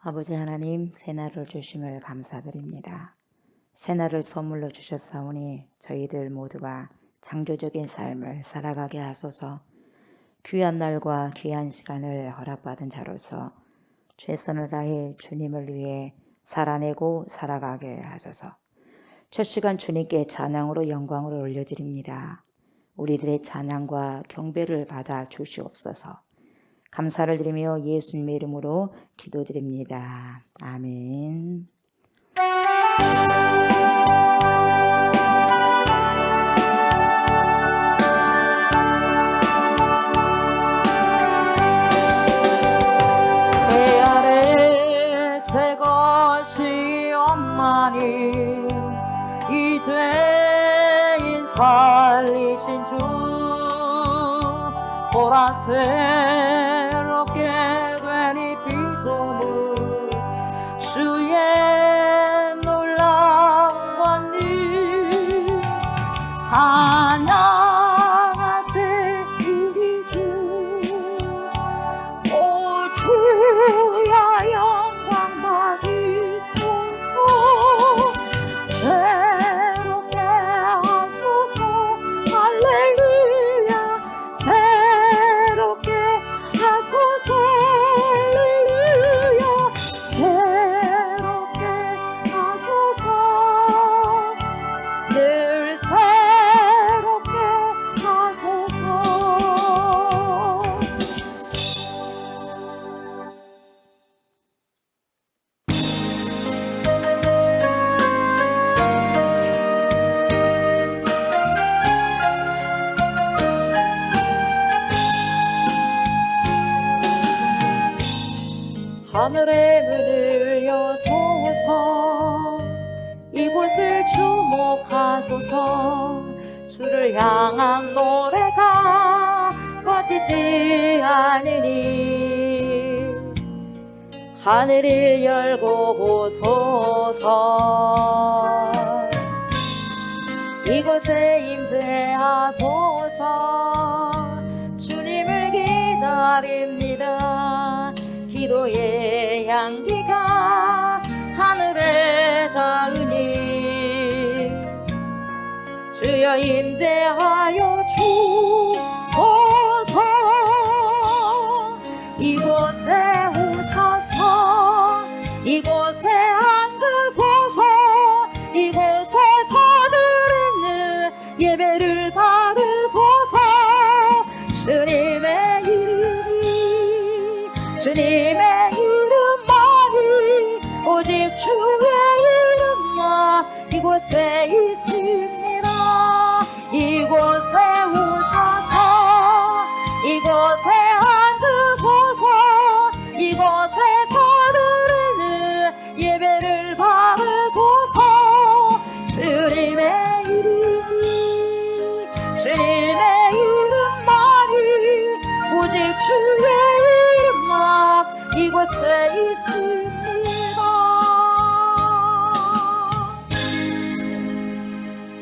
아버지 하나님, 새날을 주심을 감사드립니다. 새날을 선물로 주셨사오니 저희들 모두가 창조적인 삶을 살아가게 하소서. 귀한 날과 귀한 시간을 허락받은 자로서 최선을 다해 주님을 위해 살아내고 살아가게 하소서. 첫 시간 주님께 찬양으로 영광을 올려드립니다. 우리들의 찬양과 경배를 받아 주시옵소서. 감사를 드리며 예수님의 이름으로 기도드립니다. 아멘. 배 아래 새 것이 없나니 이 죄인 살리신 주 보라 새롭게 된 이 피조물 주의 놀라운 권능 찬양하세 우리 주 오 주야 영광 받으소서 새롭게 하소서 할렐루야 새롭게 하소서 할렐루야 새롭게 하소서 늘 새롭게 하소서. 하늘의 문을 여소서 이곳을 주목하소서 주를 향한 노래가 꺼지지 않으니 하늘을 열고 보소서 이곳에 임재하소서 주님을 기다립니다. 기도의 향기가 하늘에 닿으니 주여 임재하여 주소서 이곳에 오셔서 이곳에 앉으소서 이곳에서 드리는 예배를 받으소서 주님의 주님의 이름만이 오직 주의 이름만 이곳에 있습니다. 이곳에 오셔서 이곳에 앉으소서 이곳에서 드리는 예배를 받으소서 주님의 이름만이 오직 주의 이곳에 있습니다.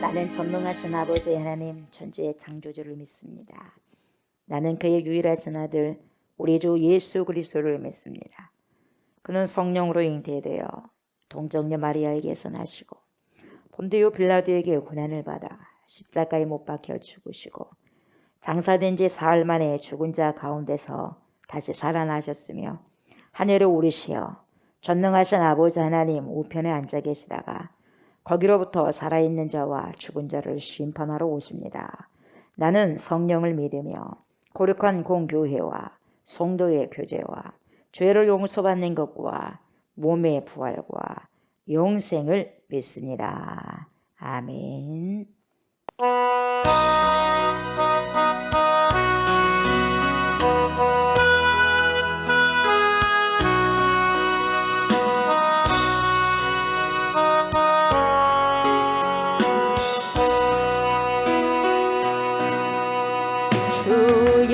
나는 전능하신 아버지 하나님 천지의 창조주를 믿습니다. 나는 그의 유일하신 아들 우리 주 예수 그리스도를 믿습니다. 그는 성령으로 잉태되어 동정녀 마리아에게서 나시고 본디오 빌라도에게 고난을 받아 십자가에 못 박혀 죽으시고 장사된 지 사흘 만에 죽은 자 가운데서 다시 살아나셨으며 하늘에 오르시어 전능하신 아버지 하나님 우편에 앉아 계시다가 거기로부터 살아있는 자와 죽은 자를 심판하러 오십니다. 나는 성령을 믿으며 거룩한 공교회와 성도의 교제와 죄를 용서받는 것과 몸의 부활과 영생을 믿습니다. 아멘. 주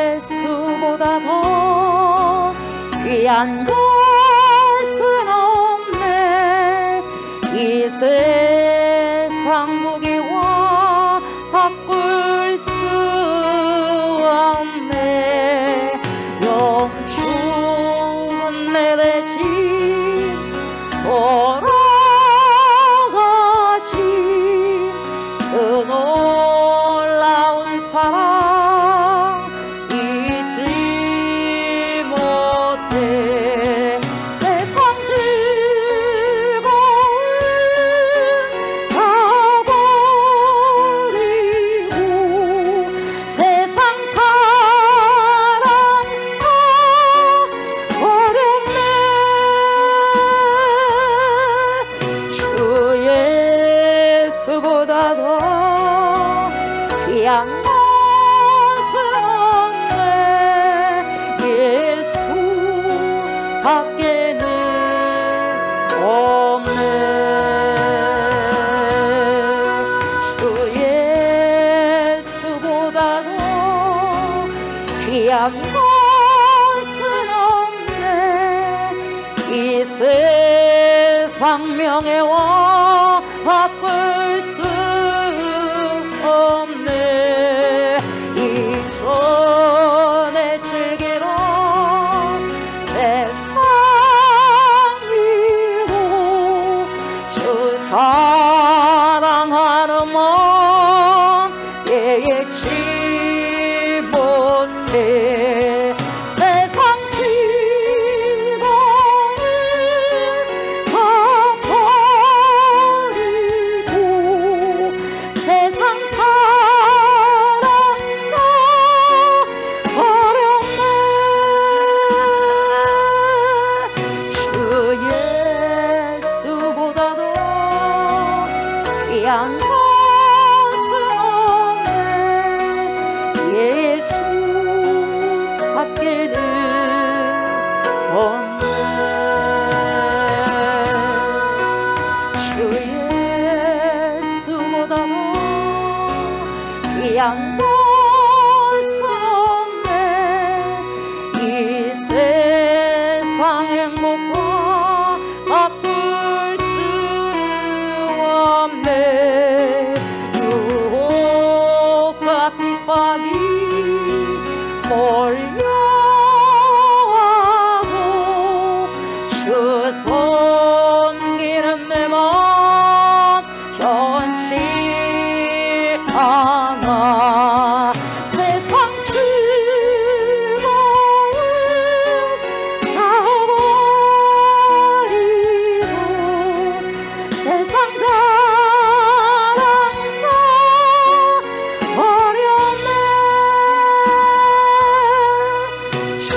예수보다 더 귀한 것은 없네 이 세상 무기와 바꿀 수 없네 영 죽은 내 대신 밖에는 없네. 주 예수보다도 귀한 것은 없네. 이 세상 명예와 바꿀 수 없네. 이전에 즐기던 세상 일도 주 사랑하는 마음 깨치 못해. 세상 즐거움을 다 버리고 세상 사랑도 버렸네. 주 예수보다도 귀한 것은 없네. 예수 밖에는 없네. 주 예수보다도 귀한 것은 없네. 이 세상 행복과 바꿀 수 없네. 유혹과 핍박이 몰려와도 주 섬기는 내 마음 변치 않아. 세상 즐거움 다 버리고 세상 자랑도 버렸네. 주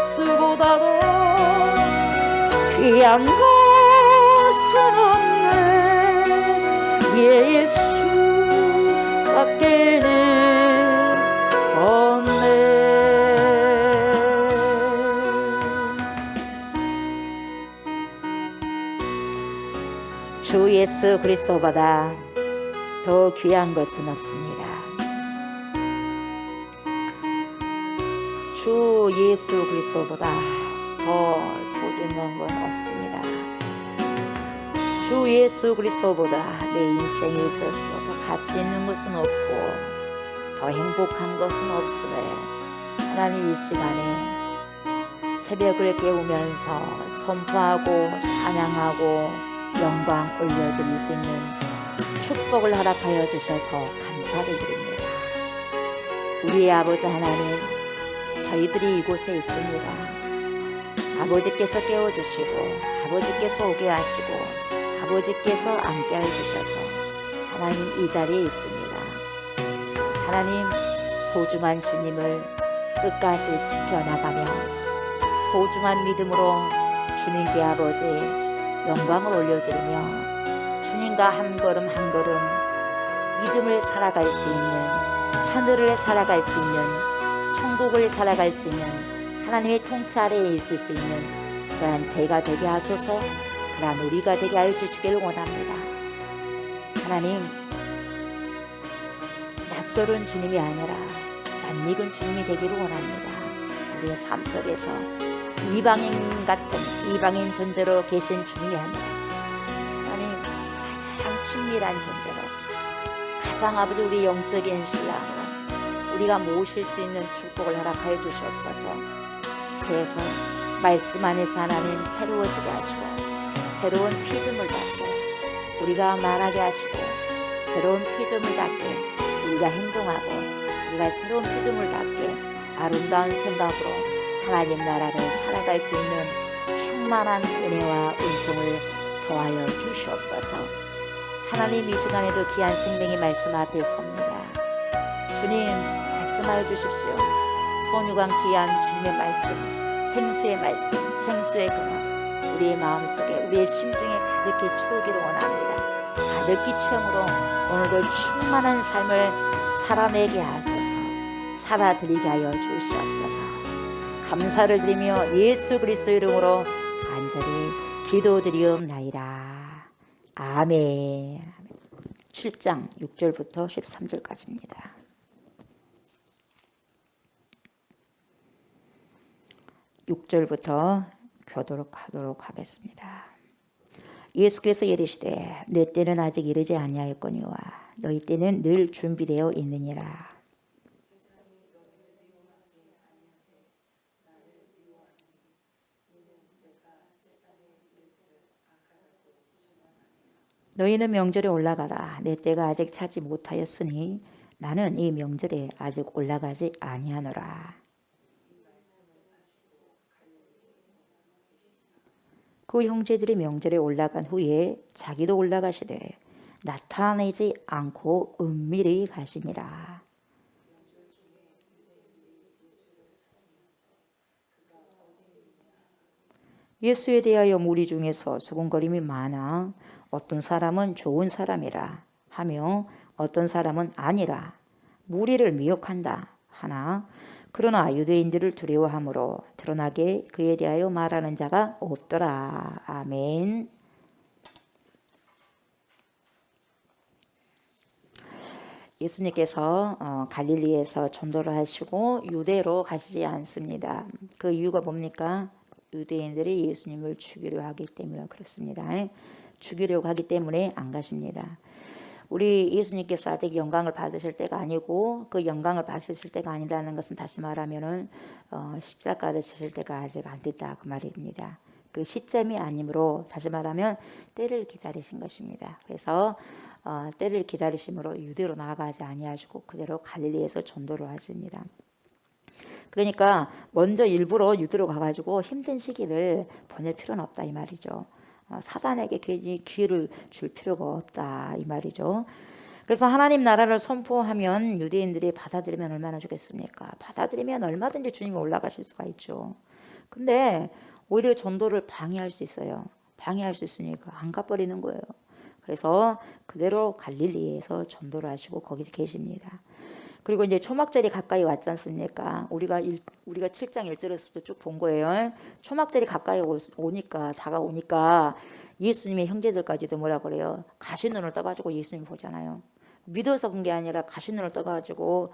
예수보다도 귀한 것은 없네. 예수 밖에는 없네. 주 예수 그리스도보다 더 귀한 것은 없습니다. 주 예수 그리스도보다 더 소중한 건 없습니다. 주 예수 그리스도보다 내 인생에 있어서 더 가치 있는 것은 없고 더 행복한 것은 없으래. 하나님 이 시간에 새벽을 깨우면서 선포하고 찬양하고 영광 올려드릴 수 있는 축복을 허락하여 주셔서 감사를 드립니다. 우리의 아버지 하나님, 저희들이 이곳에 있습니다. 아버지께서 깨워주시고 아버지께서 오게 하시고 아버지께서 앉게 해주셔서 하나님 이 자리에 있습니다. 하나님 소중한 주님을 끝까지 지켜나가며 소중한 믿음으로 주님께 아버지 영광을 올려드리며 주님과 한 걸음 한 걸음 믿음을 살아갈 수 있는, 하늘을 살아갈 수 있는, 천국을 살아갈 수 있는 하나님의 통치 아래에 있을 수 있는 그러한 제가 되게 하소서. 그러한 우리가 되게 하여 주시기를 원합니다. 하나님, 낯설은 주님이 아니라 낯익은 주님이 되기를 원합니다. 우리의 삶 속에서 이방인 같은 이방인 존재로 계신 주님이 아니라 하나님 가장 친밀한 존재로, 가장 아버지 우리 영적인 신랑으로 우리가 모실 수 있는 축복을 허락하여 주시옵소서. 그래서 말씀 안에서 하나님 새로워지게 하시고 새로운 피조물 닫게 우리가 말하게 하시고 새로운 피조물 닫게 우리가 행동하고 우리가 새로운 피조물 닫게 아름다운 생각으로 하나님 나라를 살아갈 수 있는 충만한 은혜와 은총을 더하여 주시옵소서. 하나님 이 시간에도 귀한 생명의 말씀 앞에 섭니다. 주님 말씀하여 주십시오. 소유관 귀한 주님의 말씀, 생수의 말씀, 생수의 근원 우리의 마음속에 우리의 심중에 가득히 채우기를 원합니다. 가득히 채움으로 오늘도 충만한 삶을 살아내게 하소서. 살아드리게 하여 주시옵소서. 감사를 드리며 예수 그리스도 이름으로 간절히 기도드리옵나이다. 아멘. 7장 6절부터 13절까지입니다. 6절부터 교독하도록 하겠습니다. 예수께서 이르시되 내 때는 아직 이르지 아니하였거니와 너희 때는 늘 준비되어 있느니라. 너희는 명절에 올라가라. 내 때가 아직 차지 못하였으니 나는 이 명절에 아직 올라가지 아니하노라. 그 형제들이 명절에 올라간 후에 자기도 올라가시되 나타내지 않고 은밀히 가시니라. 예수에 대하여 무리 중에서 수군거림이 많아 어떤 사람은 좋은 사람이라 하며 어떤 사람은 아니라 무리를 미혹한다 하나 그러나 유대인들을 두려워함으로 드러나게 그에 대하여 말하는 자가 없더라. 아멘. 예수님께서 갈릴리에서 전도를 하시고 유대로 가시지 않습니다. 그 이유가 뭡니까? 유대인들이 예수님을 죽이려 하기 때문에 그렇습니다. 죽이려고 하기 때문에 안 가십니다. 우리 예수님께서 아직 영광을 받으실 때가 아니고 그 영광을 받으실 때가 아니라는 것은 다시 말하면은 십자가를 지실 때가 아직 안 됐다 그 말입니다. 그 시점이 아니므로 다시 말하면 때를 기다리신 것입니다. 그래서 때를 기다리심으로 유대로 나아가지 아니하시고 그대로 갈릴리에서 전도를 하십니다. 그러니까 먼저 일부러 유대로 가가지고 힘든 시기를 보낼 필요는 없다 이 말이죠. 사단에게 괜히 기회를 줄 필요가 없다 이 말이죠. 그래서 하나님 나라를 선포하면 유대인들이 받아들이면 얼마나 좋겠습니까? 받아들이면 얼마든지 주님이 올라가실 수가 있죠. 근데 오히려 전도를 방해할 수 있어요. 방해할 수 있으니까 안 가버리는 거예요. 그래서 그대로 갈릴리에서 전도를 하시고 거기서 계십니다. 그리고 이제 초막절이 가까이 왔지 않습니까? 우리가 7장 1절에서부터 쭉 본 거예요. 초막절이 가까이 오니까 다가오니까 예수님의 형제들까지도 뭐라 그래요? 가시눈을 떠가지고 예수님 보잖아요. 믿어서 본 게 아니라 가시눈을 떠가지고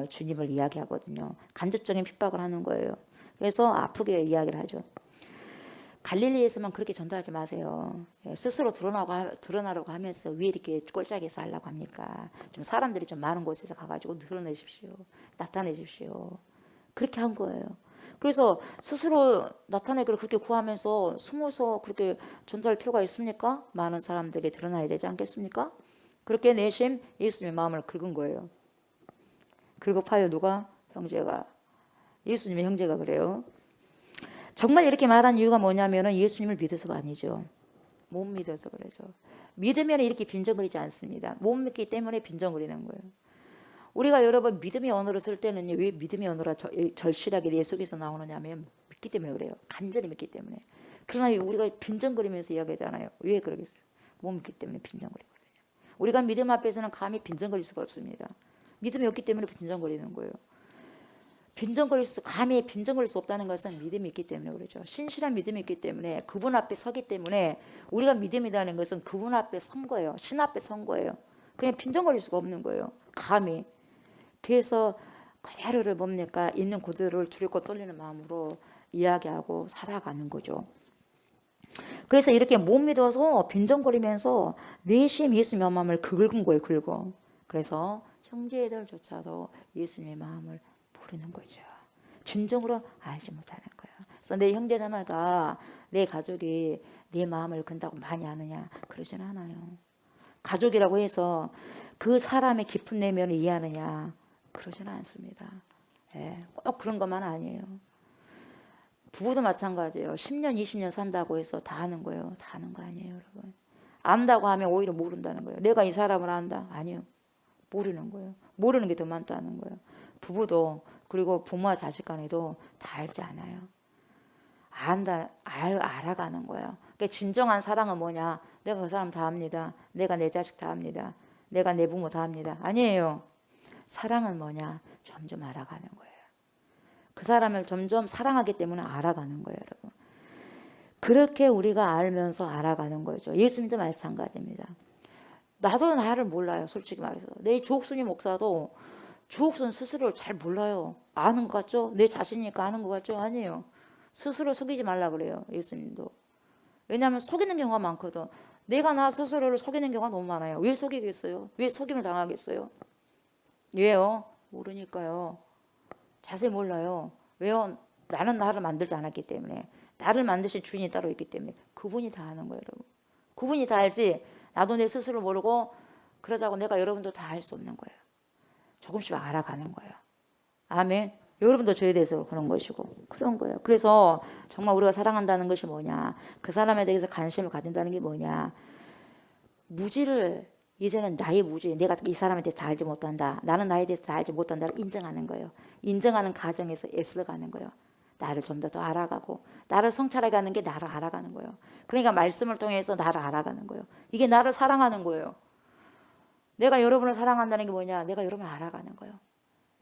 주님을 이야기하거든요. 간접적인 핍박을 하는 거예요. 그래서 아프게 이야기를 하죠. 갈릴리에서만 그렇게 전도하지 마세요. 스스로 드러나려고 하면서 왜 이렇게 꼴짝에서 하려고 합니까? 좀 사람들이 좀 많은 곳에서 가가지고 드러내십시오. 나타내십시오. 그렇게 한 거예요. 그래서 스스로 나타내기를 그렇게 구하면서 숨어서 그렇게 전도할 필요가 있습니까? 많은 사람들에게 드러나야 되지 않겠습니까? 그렇게 내심 예수님의 마음을 긁은 거예요. 긁어파요 누가? 형제가. 예수님의 형제가 그래요. 정말 이렇게 말한 이유가 뭐냐면 예수님을 믿어서가 아니죠. 못 믿어서 그래서. 믿으면 이렇게 빈정거리지 않습니다. 못 믿기 때문에 빈정거리는 거예요. 우리가 여러분 믿음의 언어로 쓸 때는 왜 믿음의 언어가 절실하게 내 속에서 나오느냐 하면 믿기 때문에 그래요. 간절히 믿기 때문에. 그러나 우리가 빈정거리면서 이야기하잖아요. 왜 그러겠어요? 못 믿기 때문에 빈정거리거든요. 우리가 믿음 앞에서는 감히 빈정거릴 수가 없습니다. 믿음이 없기 때문에 빈정거리는 거예요. 감히 빈정거릴 수 없다는 것은 믿음이 있기 때문에 그렇죠. 신실한 믿음이 있기 때문에 그분 앞에 서기 때문에 우리가 믿음이라는 것은 그분 앞에 선 거예요. 신 앞에 선 거예요. 그냥 빈정거릴 수가 없는 거예요. 감히. 그래서 그대로를 뭡니까? 있는 그대로를 두렵고 떨리는 마음으로 이야기하고 살아가는 거죠. 그래서 이렇게 못 믿어서 빈정거리면서 내심 예수님의 마음을 긁은 거예요. 긁어. 그래서 형제들조차도 예수님의 마음을 모르는 거죠. 진정으로 알지 못하는 거예요. 그래서 내 형제자매가 내 가족이 내 마음을 근다고 많이 아느냐? 그러진 않아요. 가족이라고 해서 그 사람의 깊은 내면을 이해하느냐? 그러진 않습니다. 꼭 그런 것만 아니에요. 부부도 마찬가지예요. 10년, 20년 산다고 해서 다 아는 거예요. 다 아는 거 아니에요, 여러분. 안다고 하면 오히려 모른다는 거예요. 내가 이 사람을 안다? 아니요. 모르는 거예요. 모르는 게 더 많다는 거예요. 부부도 그리고 부모와 자식 간에도 다 알지 않아요. 알아가는 거예요. 그러니까 진정한 사랑은 뭐냐? 내가 그 사람 다 압니다. 내가 내 자식 다 압니다. 내가 내 부모 다 압니다. 아니에요. 사랑은 뭐냐? 점점 알아가는 거예요. 그 사람을 점점 사랑하기 때문에 알아가는 거예요, 여러분. 그렇게 우리가 알면서 알아가는 거죠. 예수님도 마찬가지입니다. 나도 나를 몰라요, 솔직히 말해서. 내 조옥순이 목사도 조옥순 스스로를 잘 몰라요. 아는 것 같죠? 내 자신이니까 아는 것 같죠? 아니에요. 스스로 속이지 말라 그래요, 예수님도. 왜냐하면 속이는 경우가 많거든. 내가 나 스스로를 속이는 경우가 너무 많아요. 왜 속이겠어요? 왜 속임을 당하겠어요? 왜요? 모르니까요. 자세히 몰라요. 왜요? 나는 나를 만들지 않았기 때문에. 나를 만드신 주인이 따로 있기 때문에. 그분이 다 아는 거예요, 여러분. 그분이 다 알지. 나도 내 스스로 모르고 그러다고 내가 여러분도 다 알 수 없는 거예요. 조금씩 알아가는 거예요. 아멘. 여러분도 저에 대해서 그런 것이고 그런 거예요. 그래서 정말 우리가 사랑한다는 것이 뭐냐, 그 사람에 대해서 관심을 가진다는 게 뭐냐, 무지를 이제는 나의 무지, 내가 이 사람에 대해서 다 알지 못한다, 나는 나에 대해서 다 알지 못한다를 인정하는 거예요. 인정하는 과정에서 애써가는 거예요. 나를 좀 더 알아가고, 나를 성찰해 가는 게 나를 알아가는 거예요. 그러니까 말씀을 통해서 나를 알아가는 거예요. 이게 나를 사랑하는 거예요. 내가 여러분을 사랑한다는 게 뭐냐, 내가 여러분을 알아가는 거예요.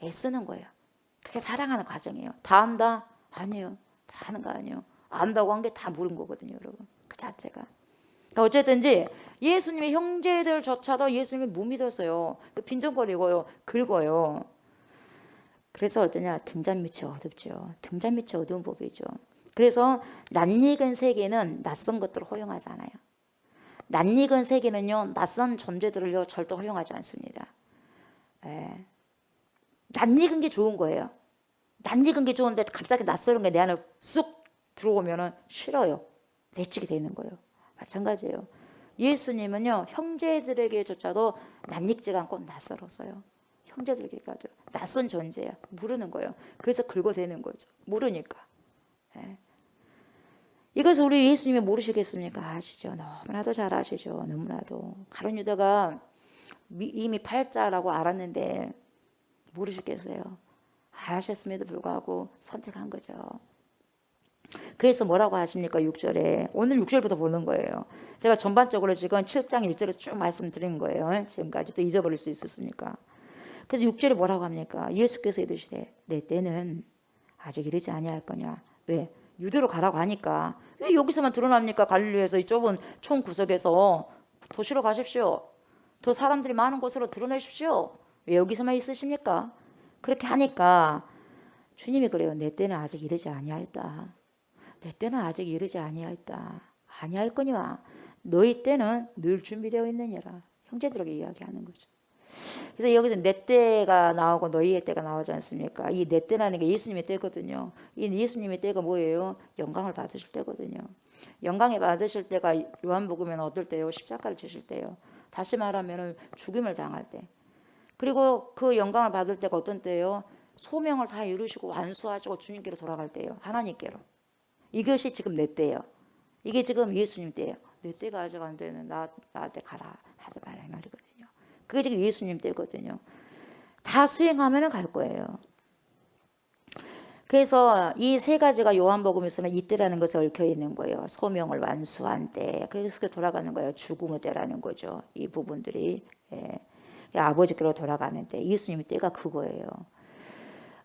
애쓰는 거예요. 그게 사랑하는 과정이에요. 다 안다? 아니에요. 다 아는 거 아니에요. 안다고 한 게 다 모른 거거든요, 여러분. 그 자체가. 그러니까 어쨌든지 예수님의 형제들조차도 예수님을 못 믿었어요. 빈정거리고요, 긁어요. 그래서 어떠냐, 등잔 밑이 어둡죠. 등잔 밑이 어두운 법이죠. 그래서 낯익은 세계는 낯선 것들을 허용하지 않아요. 낯익은 세계는요, 낯선 존재들을요 절대 허용하지 않습니다. 예. 낯익은 게 좋은 거예요. 낯익은 게 좋은데 갑자기 낯설은 게 내 안에 쑥 들어오면은 싫어요. 내치게 되는 거예요. 마찬가지예요. 예수님은요, 형제들에게조차도 낯익지가 않고 낯설었어요. 형제들에게까지 낯선 존재야. 모르는 거예요. 그래서 긁어대는 거죠. 모르니까. 예. 이것을 우리 예수님이 모르시겠습니까? 아시죠. 너무나도 잘 아시죠. 너무나도. 가룟 유다가 이미 팔자라고 알았는데 모르시겠어요. 아셨음에도 불구하고 선택한 거죠. 그래서 뭐라고 하십니까? 6절에. 오늘 6절부터 보는 거예요. 제가 전반적으로 지금 7장 1절에 쭉 말씀드린 거예요. 지금까지 또 잊어버릴 수 있었으니까. 그래서 6절에 뭐라고 합니까? 예수께서 이르시되 내 때는 아직 이르지 아니할 거냐. 왜? 유대로 가라고 하니까. 왜 여기서만 드러납니까? 갈릴리에서 이 좁은 촌 구석에서 도시로 가십시오. 더 사람들이 많은 곳으로 드러내십시오. 왜 여기서만 있으십니까? 그렇게 하니까 주님이 그래요. 내 때는 아직 이르지 아니하였다. 내 때는 아직 이르지 아니하였다. 아니할 거니와 너희 때는 늘 준비되어 있느니라. 형제들에게 이야기하는 거죠. 그래서 여기서 내 때가 나오고 너희의 때가 나오지 않습니까? 이 내 때라는 게 예수님의 때거든요. 이 예수님의 때가 뭐예요? 영광을 받으실 때거든요. 영광을 받으실 때가 요한복음에는 어떨 때요? 십자가를 지실 때요. 다시 말하면 죽임을 당할 때. 그리고 그 영광을 받을 때가 어떤 때예요? 소명을 다 이루시고 완수하시고 주님께로 돌아갈 때예요. 하나님께로. 이것이 지금 내 때예요. 이게 지금 예수님 때예요. 내 때가 아직 안 되는 나한테 가라 하지 말라 이 말이거든요. 그게 지금 예수님 때거든요. 다 수행하면 갈 거예요. 그래서 이 세 가지가 요한복음에서는 이때라는 것에 얽혀 있는 거예요. 소명을 완수한 때. 그래서 돌아가는 거예요. 죽음의 때라는 거죠. 이 부분들이. 예. 아버지께로 돌아가는 때. 예수님의 때가 그거예요.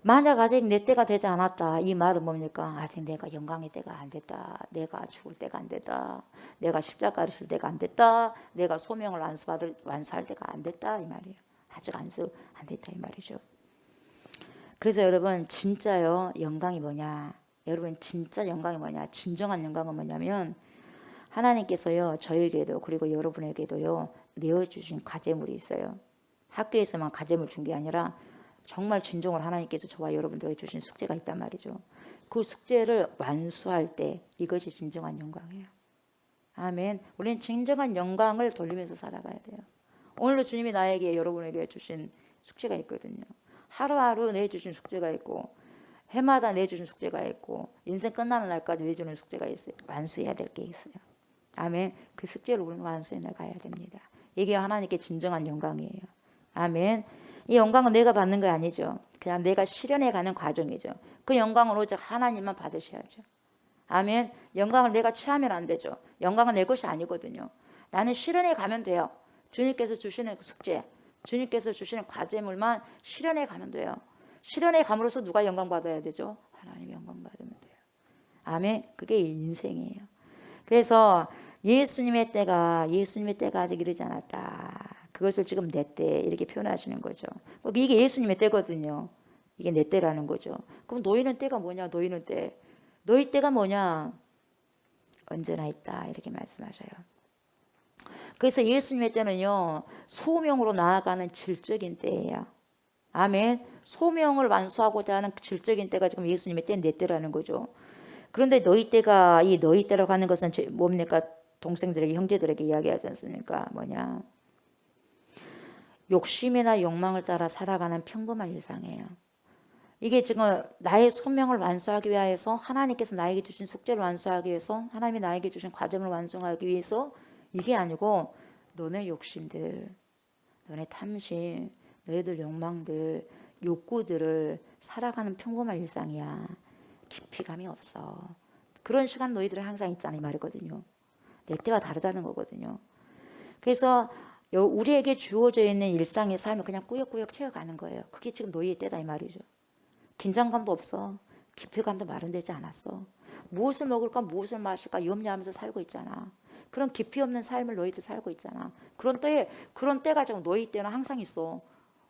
만약 아직 내 때가 되지 않았다. 이 말은 뭡니까? 아직 내가 영광의 때가 안 됐다. 내가 죽을 때가 안 됐다. 내가 십자가를 질 때가 안 됐다. 내가 소명을 완수할 때가 안 됐다. 이 말이에요. 아직 안 됐다. 이 말이죠. 그래서 여러분 진짜요. 영광이 뭐냐? 여러분 진짜 영광이 뭐냐? 진정한 영광은 뭐냐면 하나님께서요. 저에게도 그리고 여러분에게도요. 내어주신 과제물이 있어요. 학교에서만 과제물 준 게 아니라 정말 진정으로 하나님께서 저와 여러분들에게 주신 숙제가 있단 말이죠. 그 숙제를 완수할 때 이것이 진정한 영광이에요. 아멘. 우리는 진정한 영광을 돌리면서 살아가야 돼요. 오늘도 주님이 나에게 여러분에게 주신 숙제가 있거든요. 하루하루 내주신 숙제가 있고 해마다 내주신 숙제가 있고 인생 끝나는 날까지 내주는 숙제가 있어요. 완수해야 될 게 있어요. 아멘. 그 숙제를 우리는 완수해 나가야 됩니다. 이게 하나님께 진정한 영광이에요. 아멘. 이 영광은 내가 받는 거 아니죠. 그냥 내가 실현해 가는 과정이죠. 그 영광을 오직 하나님만 받으셔야죠. 아멘. 영광을 내가 취하면 안 되죠. 영광은 내 것이 아니거든요. 나는 실현해 가면 돼요. 주님께서 주시는 숙제, 주님께서 주시는 과제물만 실현해 가면 돼요. 실현해 감으로써 누가 영광 받아야 되죠? 하나님 영광 받으면 돼요. 아멘. 그게 인생이에요. 그래서 예수님의 때가 아직 이르지 않았다. 그것을 지금 내 때 이렇게 표현하시는 거죠. 이게 예수님의 때거든요. 이게 내 때라는 거죠. 그럼 너희는 때가 뭐냐? 너희는 때. 너희 때가 뭐냐? 언제나 있다. 이렇게 말씀하셔요. 그래서 예수님의 때는요, 소명으로 나아가는 질적인 때예요. 아멘. 소명을 완수하고자 하는 질적인 때가 지금 예수님의 때, 내 때라는 거죠. 그런데 너희 때가, 이 너희 때라고 하는 것은 뭡니까? 동생들에게, 형제들에게 이야기하지 않습니까? 뭐냐? 욕심이나 욕망을 따라 살아가는 평범한 일상이에요. 이게 지금 나의 소명을 완수하기 위해서, 하나님께서 나에게 주신 숙제를 완수하기 위해서, 하나님이 나에게 주신 과정을 완성하기 위해서, 이게 아니고 너네 욕심들, 너네 탐심, 너희들 욕망들, 욕구들을 살아가는 평범한 일상이야. 깊이감이 없어. 그런 시간 너희들은 항상 있잖아, 이 말이거든요. 내 때와 다르다는 거거든요. 그래서 우리에게 주어져 있는 일상의 삶을 그냥 꾸역꾸역 채워가는 거예요. 그게 지금 너희의 때다, 이 말이죠. 긴장감도 없어. 깊이감도 마련되지 않았어. 무엇을 먹을까, 무엇을 마실까 염려하면서 살고 있잖아. 그런 깊이 없는 삶을 너희들 살고 있잖아. 그런 때가 지금 너희 때는 항상 있어.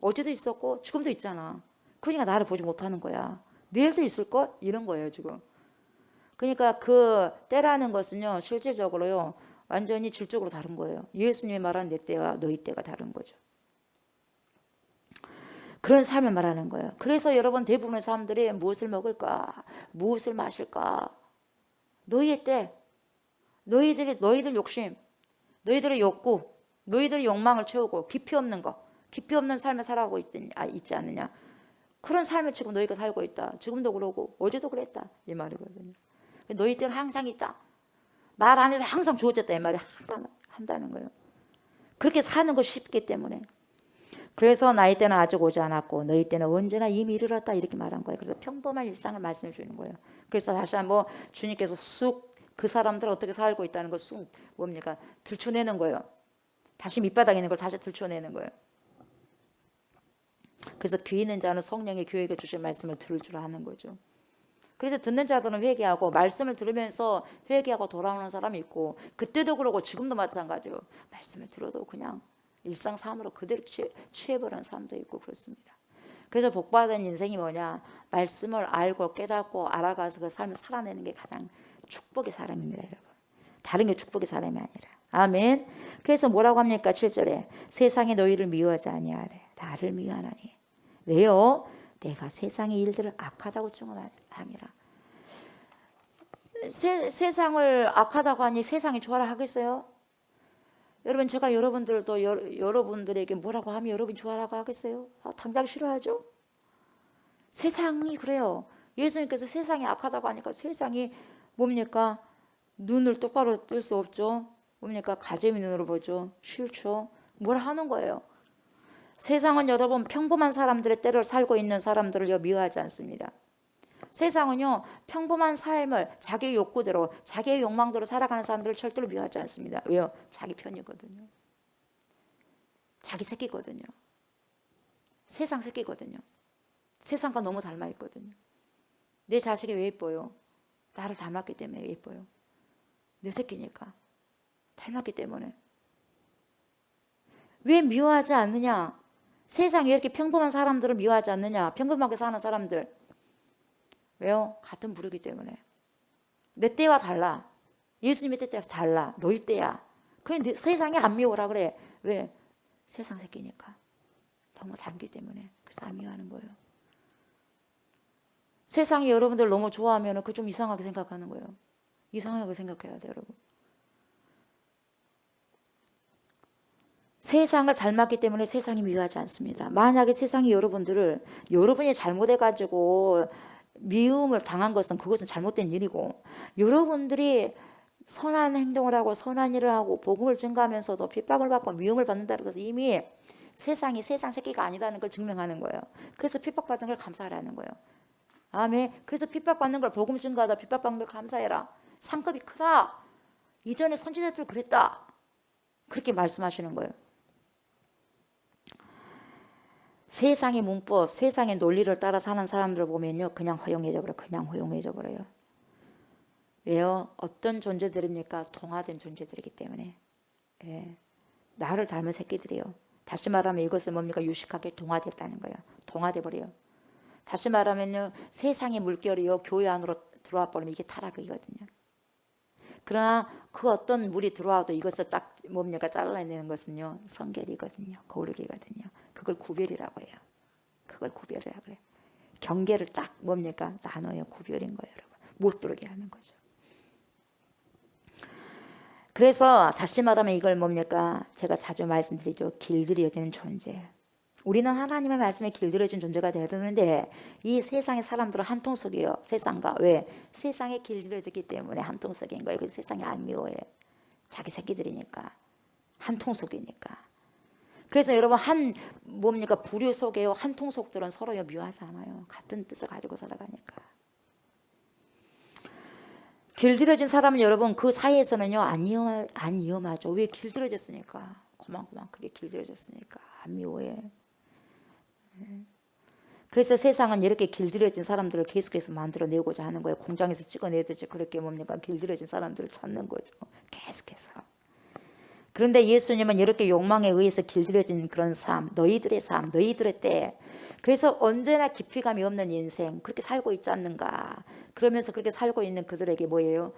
어제도 있었고 지금도 있잖아. 그러니까 나를 보지 못하는 거야. 내일도 있을 거 이런 거예요, 지금. 그러니까 그 때라는 것은요, 실질적으로요, 완전히 질적으로 다른 거예요. 예수님이 말하는 내 때와 너희 때가 다른 거죠. 그런 삶을 말하는 거예요. 그래서 여러분, 대부분의 사람들이 무엇을 먹을까, 무엇을 마실까, 너희의 때, 너희들 욕심, 너희들의 욕구, 너희들의 욕망을 채우고 깊이 없는 거, 깊이 없는 삶을 살아가고 있지 않느냐. 그런 삶을 지금 너희가 살고 있다. 지금도 그러고 어제도 그랬다, 이 말이거든요. 너희 때는 항상 있다. 말 안 해도 항상 주어졌다, 이 말이 항상 한다는 거예요. 그렇게 사는 거 쉽기 때문에. 그래서 나의 때는 아직 오지 않았고 너희 때는 언제나 이미 이르렀다, 이렇게 말한 거예요. 그래서 평범한 일상을 말씀해 주는 거예요. 그래서 다시 한번 주님께서 쑥 그 사람들 어떻게 살고 있다는 걸 쑥 뭡니까? 들춰내는 거예요. 다시 밑바닥에 있는 걸 다시 들춰내는 거예요. 그래서 귀 있는 자는 성령의 교회가 주신 말씀을 들을 줄 아는 거죠. 그래서 듣는 자들은 회개하고, 말씀을 들으면서 회개하고 돌아오는 사람이 있고, 그때도 그러고 지금도 마찬가지로 말씀을 들어도 그냥 일상 삶으로 그대로 취해버리는 사람도 있고 그렇습니다. 그래서 복받은 인생이 뭐냐? 말씀을 알고 깨닫고 알아가서 그 삶을 살아내는 게 가장 축복의 사람입니다, 여러분. 다른 게 축복의 사람이 아니라. 아멘. 그래서 뭐라고 합니까? 7절에 세상이 너희를 미워하지 아니하래, 나를 미워하나니. 왜요? 내가 세상의 일들을 악하다고 증언함이라. 세상을 악하다고 하니 세상이 좋아라 하겠어요? 여러분, 제가 여러분들에게 뭐라고 하면 여러분이 좋아라고 하겠어요? 당장 싫어하죠? 세상이 그래요. 예수님께서 세상이 악하다고 하니까 세상이 뭡니까? 눈을 똑바로 뜰 수 없죠. 뭡니까? 가재미 눈으로 보죠. 싫죠. 뭘 하는 거예요? 세상은 여러분 평범한 사람들의 때를 살고 있는 사람들을 미워하지 않습니다. 세상은요, 평범한 삶을 자기의 욕구대로, 자기의 욕망대로 살아가는 사람들을 절대로 미워하지 않습니다. 왜요? 자기 편이거든요. 자기 새끼거든요. 세상 새끼거든요. 세상과 너무 닮아 있거든요. 내 자식이 왜 예뻐요? 나를 닮았기 때문에 예뻐요. 내 새끼니까. 닮았기 때문에. 왜 미워하지 않느냐? 세상에 이렇게 평범한 사람들을 미워하지 않느냐? 평범하게 사는 사람들. 왜요? 같은 부류기 때문에. 내 때와 달라. 예수님의 때와 달라. 너희 때야. 그냥 세상에 안 미워라 그래. 왜? 세상 새끼니까. 너무 닮기 때문에. 그래서 안 미워하는 거예요. 세상이 여러분들 너무 좋아하면 그 좀 이상하게 생각하는 거예요. 이상하게 생각해야 돼요, 여러분. 세상을 닮았기 때문에 세상이 미워하지 않습니다. 만약에 세상이 여러분이 잘못해가지고 미움을 당한 것은 그것은 잘못된 일이고, 여러분들이 선한 행동을 하고 선한 일을 하고 복음을 증가하면서도 핍박을 받고 미움을 받는다는 것은 이미 세상이 세상 새끼가 아니라는 걸 증명하는 거예요. 그래서 핍박받는 걸 감사하라는 거예요. 아멘. 그래서 핍박받는 걸 복음 증가하다 핍박받는 걸 감사해라. 상급이 크다. 이전에 선지자들 그랬다. 그렇게 말씀하시는 거예요. 세상의 문법, 세상의 논리를 따라 사는 사람들을 보면요, 그냥 허용해져 버려, 그냥 허용해져 버려요. 왜요? 어떤 존재들입니까? 동화된 존재들이기 때문에. 예. 나를 닮은 새끼들이요. 다시 말하면 이것을 뭡니까? 유식하게 동화됐다는 거예요. 동화돼 버려요. 다시 말하면요, 세상의 물결이요, 교회 안으로 들어와 버리면 이게 타락이거든요. 그러나 그 어떤 물이 들어와도 이것을 딱 뭡니까? 잘라내는 것은요, 성결이거든요. 거룩이거든요. 그걸 구별이라고 해요. 그걸 구별이라고 해요. 경계를 딱 뭡니까? 나눠요. 구별인 거예요, 여러분. 못 들어오게 하는 거죠. 그래서 다시 말하면 이걸 뭡니까? 제가 자주 말씀드리죠. 길들여지는 존재. 우리는 하나님의 말씀에 길들여진 존재가 되어야 되는데 이 세상의 사람들은 한통속이에요. 세상과. 왜? 세상에 길들여졌기 때문에 한통속인 거예요. 그래서 세상이 안 미워해. 자기 새끼들이니까. 한통속이니까. 그래서 여러분 뭡니까? 부류 속에요. 한통속들은 서로 미워하지 않아요. 같은 뜻을 가지고 살아가니까. 길들여진 사람은 여러분 그 사이에서는요 안 위험하죠. 왜? 길들여졌으니까. 고만고만 그게 길들여졌으니까 안 미워해. 그래서 세상은 이렇게 길들여진 사람들을 계속해서 만들어내고자 하는 거예요. 공장에서 찍어내듯이 그렇게 뭡니까? 길들여진 사람들을 찾는 거죠. 계속해서. 그런데 예수님은 이렇게 욕망에 의해서 길들여진 그런 삶, 너희들의 삶, 너희들의 때, 그래서 언제나 깊이감이 없는 인생 그렇게 살고 있지 않는가. 그러면서 그렇게 살고 있는 그들에게 뭐예요?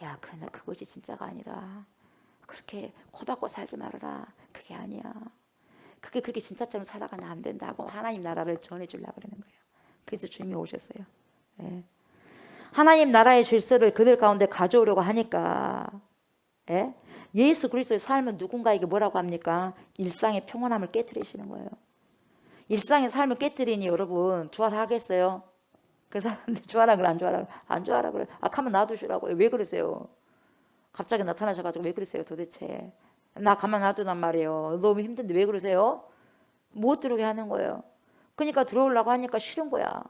야, 그것이 진짜가 아니다. 그렇게 코박고 살지 말아라. 그게 아니야. 그게 그렇게 진짜처럼 살아가면 안 된다고 하나님 나라를 전해주려고 그러는 거예요. 그래서 주님이 오셨어요. 예. 하나님 나라의 질서를 그들 가운데 가져오려고 하니까 예? 예수 그리스도의 삶은 누군가에게 뭐라고 합니까? 일상의 평온함을 깨뜨리시는 거예요. 일상의 삶을 깨뜨리니 여러분 좋아하겠어요? 그 사람들 좋아라 그래 안 좋아라 그래? 안 좋아라 그래. 가만 놔두시라고요. 왜 그러세요? 갑자기 나타나셔가지고 왜 그러세요 도대체? 나 가만 놔두단 말이에요. 너무 힘든데 왜 그러세요? 못 들어오게 하는 거예요. 그러니까 들어오려고 하니까 싫은 거야.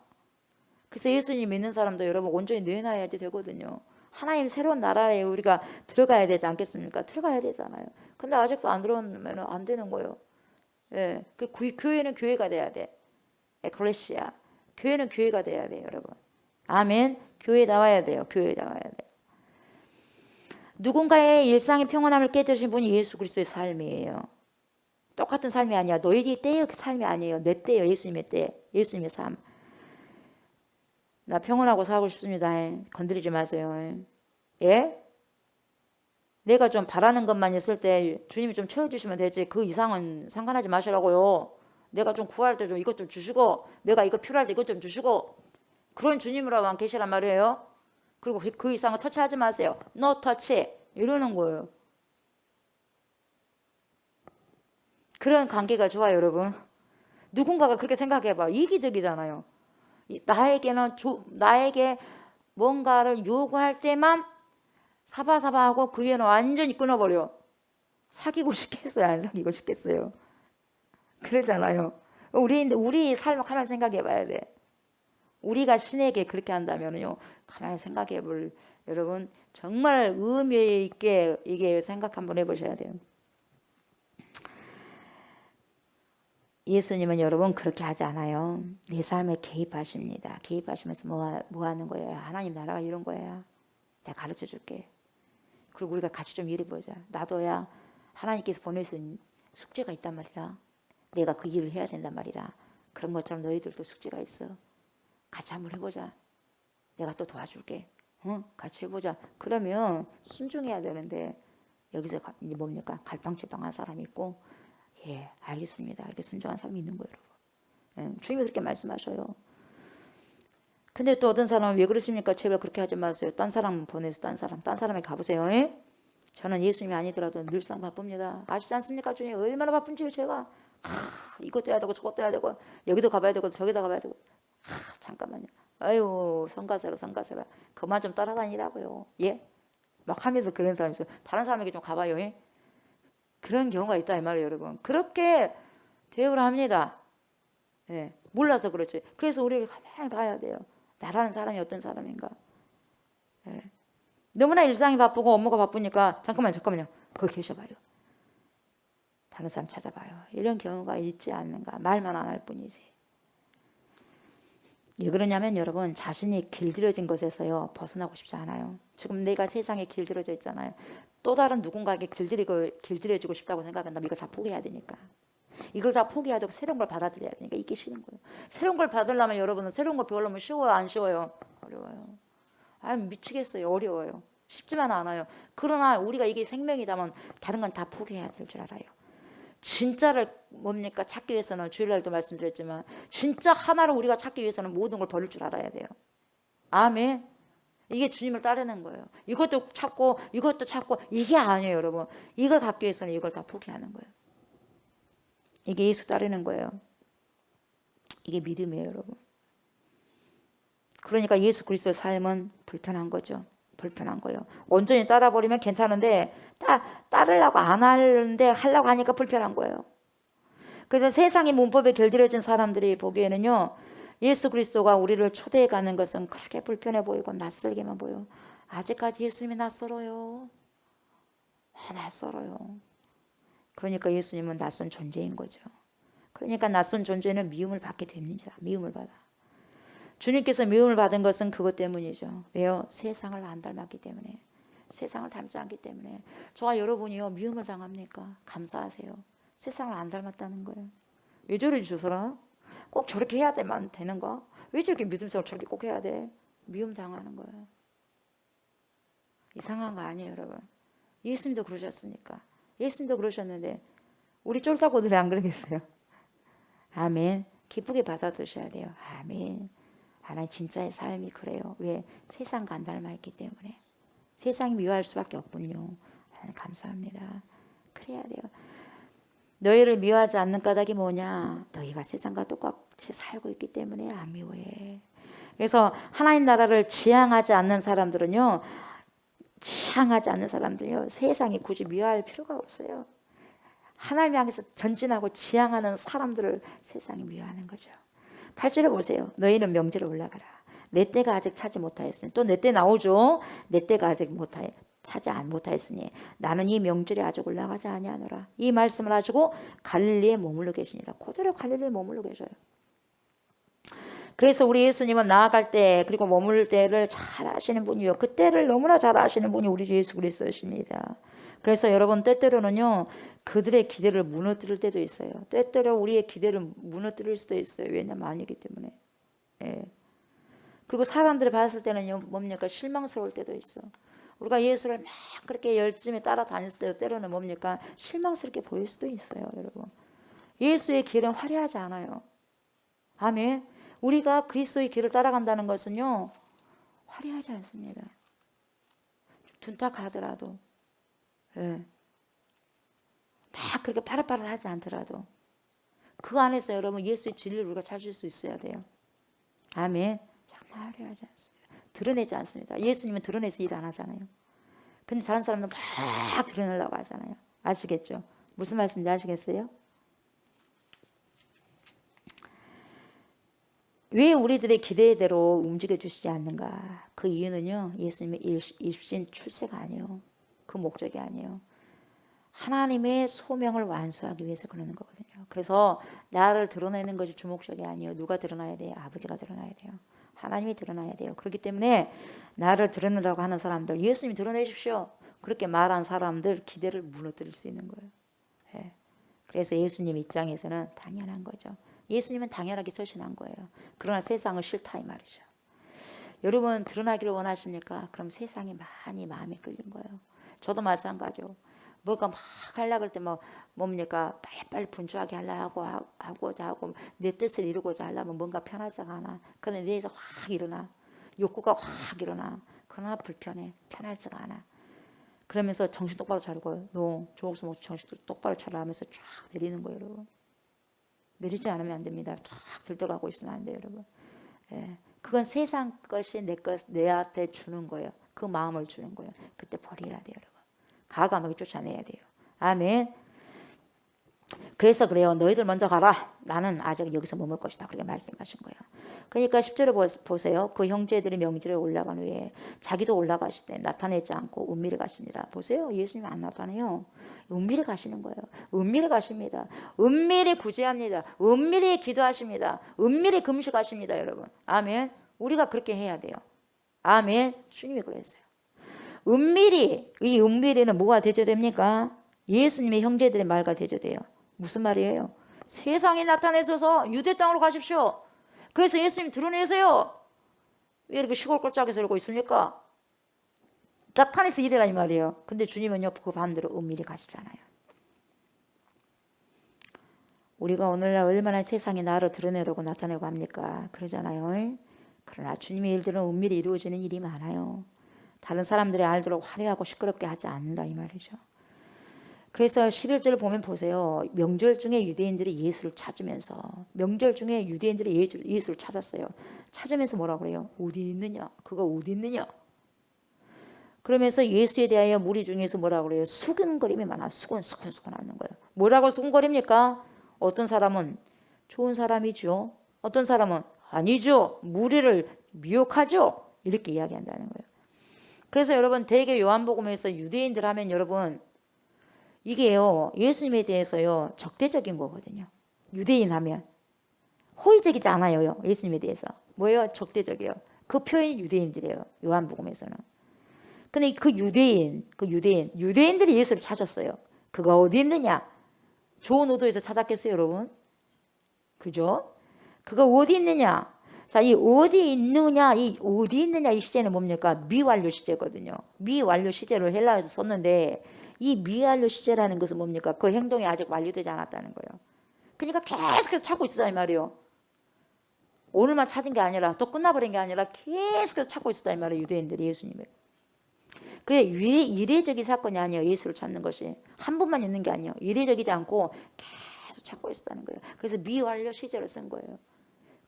그래서 예수님 믿는 사람도 여러분 온전히 내놔야지 되거든요. 하나님 새로운 나라에 우리가 들어가야 되지 않겠습니까? 들어가야 되잖아요. 근데 아직도 안 들어오면 안 되는 거예요. 예, 교회는 교회가 돼야 돼. 에클레시아. 교회는 교회가 돼야 돼요, 여러분. 아멘. 교회 나와야 돼요. 교회 나와야 돼요. 누군가의 일상의 평온함을 깨뜨리신 분이 예수 그리스도의 삶이에요. 똑같은 삶이 아니야. 너희들이 때의 삶이 아니에요. 내 때예요. 예수님의 때. 예수님의 삶. 나 평온하고 살고 싶습니다. 건드리지 마세요. 예? 내가 좀 바라는 것만 있을 때 주님이 좀 채워주시면 되지. 그 이상은 상관하지 마시라고요. 내가 좀 구할 때 좀 이것 좀 주시고 내가 이거 필요할 때 이것 좀 주시고 그런 주님으로만 계시란 말이에요. 그리고 그 이상은 터치하지 마세요. No touch 이러는 거예요. 그런 관계가 좋아요, 여러분. 누군가가 그렇게 생각해봐. 이기적이잖아요. 나에게 뭔가를 요구할 때만 사바사바하고 그 위에는 완전히 끊어버려. 사귀고 싶겠어요? 안 사귀고 싶겠어요? 그러잖아요. 우리 삶을 가만히 생각해봐야 돼. 우리가 신에게 그렇게 한다면요, 가만히 생각해볼 여러분 정말 의미 있게 이게 생각 한번 해보셔야 돼요. 예수님은 여러분 그렇게 하지 않아요. 내 삶에 개입하십니다. 개입하시면서 뭐 하는 거예요? 하나님 나라가 이런 거야. 내가 가르쳐 줄게. 그리고 우리가 같이 좀 일해보자. 나도야 하나님께서 보내신 숙제가 있단 말이다. 내가 그 일을 해야 된단 말이다. 그런 것처럼 너희들도 숙제가 있어. 같이 한번 해보자. 내가 또 도와줄게. 같이 해보자. 그러면 순종해야 되는데 여기서 뭡니까? 갈팡질팡한 사람이 있고 예, 알겠습니다. 이렇게 순종한 사람이 있는 거예요, 여러분. 예, 주님이 그렇게 말씀하셔요. 근데 또 어떤 사람은 왜 그러십니까? 제발 그렇게 하지 마세요. 딴 사람 보내서 딴 사람에 가보세요. 예? 저는 예수님이 아니더라도 늘상 바쁩니다. 아시지 않습니까? 주님 얼마나 바쁜지요, 제가. 이것도 해야 되고 저것도 해야 되고 여기도 가봐야 되고 저기도 가봐야 되고. 잠깐만요. 아유, 성가세라. 그만 좀 따라다니라고요. 예? 막 하면서 그런 사람이 있어요. 다른 사람에게 좀 가봐요. 예? 그런 경우가 있다 이 말이에요, 여러분. 그렇게 대우를 합니다. 예, 몰라서 그렇지. 그래서 우리를 가만히 봐야 돼요. 나라는 사람이 어떤 사람인가. 예. 너무나 일상이 바쁘고 업무가 바쁘니까 잠깐만요. 거기 계셔봐요. 다른 사람 찾아봐요. 이런 경우가 있지 않는가. 말만 안 할 뿐이지. 왜 그러냐면 여러분, 자신이 길들여진 것에서요 벗어나고 싶지 않아요. 지금 내가 세상에 길들여져 있잖아요. 또 다른 누군가에게 길들여지고 싶다고 생각한다면 이걸 다 포기해야 되니까. 이걸 다 포기하고 새로운 걸 받아들여야 되니까 이게 싫은 거예요. 새로운 걸 받으려면 여러분은 새로운 걸 배우려면 쉬워요, 안 쉬워요? 어려워요. 아, 미치겠어요. 어려워요. 쉽지만 않아요. 그러나 우리가 이게 생명이다면 다른 건 다 포기해야 될 줄 알아요. 진짜를 뭡니까? 찾기 위해서는 주일날도 말씀드렸지만 진짜 하나를 우리가 찾기 위해서는 모든 걸 버릴 줄 알아야 돼요. 아멘. 이게 주님을 따르는 거예요. 이것도 찾고 이것도 찾고 이게 아니에요, 여러분. 이걸 갖기 위해서는 이걸 다 포기하는 거예요. 이게 예수 따르는 거예요. 이게 믿음이에요, 여러분. 그러니까 예수 그리스도의 삶은 불편한 거죠. 불편한 거예요. 온전히 따라버리면 괜찮은데 따르려고 안 하는데 하려고 하니까 불편한 거예요. 그래서 세상의 문법에 길들여진 사람들이 보기에는요, 예수 그리스도가 우리를 초대해 가는 것은 그렇게 불편해 보이고 낯설게만 보여. 아직까지 예수님이 낯설어요. 낯설어요. 그러니까 예수님은 낯선 존재인 거죠. 그러니까 낯선 존재는 미움을 받게 됩니다. 미움을 받아. 주님께서 미움을 받은 것은 그것 때문이죠. 왜요? 세상을 안 닮았기 때문에. 세상을 닮지 않기 때문에. 저와 여러분이요, 미움을 당합니까? 감사하세요. 세상을 안 닮았다는 거예요. 왜 저러지 저 사람? 꼭 저렇게 해야 되는가? 왜 저렇게 믿음생활 저렇게 꼭 해야 돼? 미움 당하는 거예요. 이상한 거 아니에요, 여러분. 예수님도 그러셨으니까. 예수님도 그러셨는데 우리 쫄다고들이 안 그러겠어요? 아멘. 기쁘게 받아들여야 돼요. 아멘. 하나님 진짜의 삶이 그래요. 왜? 세상과 안 닮아있기 때문에. 세상이 미워할 수밖에 없군요. 하나님 감사합니다. 그래야 돼요. 너희를 미워하지 않는 까닭이 뭐냐? 너희가 세상과 똑같이 살고 있기 때문에 안 미워해. 그래서 하나님 나라를 지향하지 않는 사람들은요, 세상이 굳이 미워할 필요가 없어요. 하나님 향해서 전진하고 지향하는 사람들을 세상이 미워하는 거죠. 8절에 보세요. 너희는 명제로 올라가라. 내 때가 아직 차지 못하였으니. 또 내 때 나오죠. 내 때가 아직 차지 못하였으니 나는 이 명절에 아직 올라가지 아니하노라. 이 말씀을 하시고 갈릴리에 머물러 계시니라. 그대로 갈릴리에 머물러 계셔요. 그래서 우리 예수님은 나아갈 때 그리고 머물 때를 잘 아시는 분이요. 그 때를 너무나 잘 아시는 분이 우리 주 예수 그리스도이십니다. 그래서 여러분 때때로는요, 그들의 기대를 무너뜨릴 때도 있어요. 때때로 우리의 기대를 무너뜨릴 수도 있어요. 왜냐면 아니기 때문에. 예. 그리고 사람들이 봤을 때는요, 뭡니까? 실망스러울 때도 있어. 우리가 예수를 막 그렇게 열심히 따라다녔을 때도 때로는 뭡니까? 실망스럽게 보일 수도 있어요, 여러분. 예수의 길은 화려하지 않아요. 아멘. 우리가 그리스도의 길을 따라간다는 것은요, 화려하지 않습니다. 좀 둔탁하더라도, 예. 막 그렇게 파릇파릇하지 않더라도 그 안에서 여러분 예수의 진리를 우리가 찾을 수 있어야 돼요. 아멘. 정말 화려하지 않습니다. 드러내지 않습니다. 예수님은 드러내서 일 안 하잖아요. 근데 다른 사람은 막 드러내려고 하잖아요. 아시겠죠? 무슨 말씀인지 아시겠어요? 왜 우리들의 기대대로 움직여 주시지 않는가? 그 이유는요, 예수님의 입신 출세가 아니에요. 그 목적이 아니에요. 하나님의 소명을 완수하기 위해서 그러는 거거든요. 그래서 나를 드러내는 것이 주목적이 아니에요. 누가 드러나야 돼요? 아버지가 드러나야 돼요. 하나님이 드러나야 돼요. 그렇기 때문에 나를 드러내려고 하는 사람들, 예수님이 드러내십시오. 그렇게 말한 사람들 기대를 무너뜨릴 수 있는 거예요. 예. 그래서 예수님 입장에서는 당연한 거죠. 예수님은 당연하게 서신한 거예요. 그러나 세상은 싫다 이 말이죠. 여러분 드러나기를 원하십니까? 그럼 세상이 많이 마음에 끌린 거예요. 저도 마찬가지요. 뭐가 막 하려고 할 때 뭡니까? 빨리빨리 분주하게 하고자 하고 내 뜻을 이루고자 하려면 뭔가 편하지가 않아. 그런데 내에서 확 일어나. 욕구가 확 일어나. 그러나 불편해. 편하지가 않아. 그러면서 정신 똑바로 차리고 너 조옥수 목사 정신 똑바로 차려 하면서 쫙 내리는 거예요, 여러분. 내리지 않으면 안 됩니다. 쫙 들떠가고 있으면 안 돼요, 여러분. 예. 그건 세상 것이 내한테 주는 거예요. 그 마음을 주는 거예요. 그때 버려야 돼요, 여러분. 과감하게 쫓아내야 돼요. 아멘. 그래서 그래요. 너희들 먼저 가라. 나는 아직 여기서 머물 것이다. 그렇게 말씀하신 거예요. 그러니까 10절에 보세요. 그 형제들이 명절에 올라간 후에 자기도 올라가실 때 나타내지 않고 은밀히 가시니라. 보세요. 예수님 안 나타내요. 은밀히 가시는 거예요. 은밀히 가십니다. 은밀히 구제합니다. 은밀히 기도하십니다. 은밀히 금식하십니다. 여러분. 아멘. 우리가 그렇게 해야 돼요. 아멘. 주님이 그랬어요. 은밀히, 이 은밀히는 뭐가 대조됩니까? 예수님의 형제들의 말과 대조돼요. 무슨 말이에요? 세상에 나타내셔서 유대 땅으로 가십시오. 그래서 예수님 드러내세요. 왜 이렇게 시골 꼴짝에서 이러고 있습니까? 나타내서 이래라니 말이에요. 근데 주님은요, 그 반대로 은밀히 가시잖아요. 우리가 오늘날 얼마나 세상에 나를 드러내려고 나타내고 합니까? 그러잖아요. 그러나 주님의 일들은 은밀히 이루어지는 일이 많아요. 다른 사람들이 알도록 화려하고 시끄럽게 하지 않는다 이 말이죠. 그래서 11절을 보면 보세요. 명절 중에 유대인들이 예수를 찾으면서, 명절 중에 유대인들이 예수를 찾았어요. 찾으면서 뭐라고 그래요? 어디 있느냐? 그가 어디 있느냐? 그러면서 예수에 대하여 무리 중에서 뭐라고 그래요? 수근거림이 많아. 수근수근 하는 거예요. 뭐라고 수근거립니까? 어떤 사람은 좋은 사람이죠. 어떤 사람은 아니죠. 무리를 미혹하죠. 이렇게 이야기한다는 거예요. 그래서 여러분 대개 요한복음에서 유대인들 하면 여러분 이게요 예수님에 대해서요 적대적인 거거든요. 유대인 하면 호의적이지 않아요. 예수님에 대해서 뭐예요? 적대적이에요. 그 표현이 유대인들이에요. 요한복음에서는. 근데 그 유대인들이 예수를 찾았어요. 그가 어디 있느냐? 좋은 의도에서 찾았겠어요, 여러분? 그죠? 그가 어디 있느냐? 자, 이 어디 있느냐, 이 시제는 뭡니까? 미완료 시제거든요. 미완료 시제를 헬라어에서 썼는데 이 미완료 시제라는 것은 뭡니까? 그 행동이 아직 완료되지 않았다는 거예요. 그러니까 계속해서 찾고 있었단 말이에요. 오늘만 찾은 게 아니라 또 끝나버린 게 아니라 계속해서 찾고 있었단 말이에요. 유대인들이 예수님을. 그래 이례적인 사건이 아니에요. 예수를 찾는 것이 한 번만 있는 게 아니에요. 이례적이지 않고 계속 찾고 있었다는 거예요. 그래서 미완료 시제를 쓴 거예요.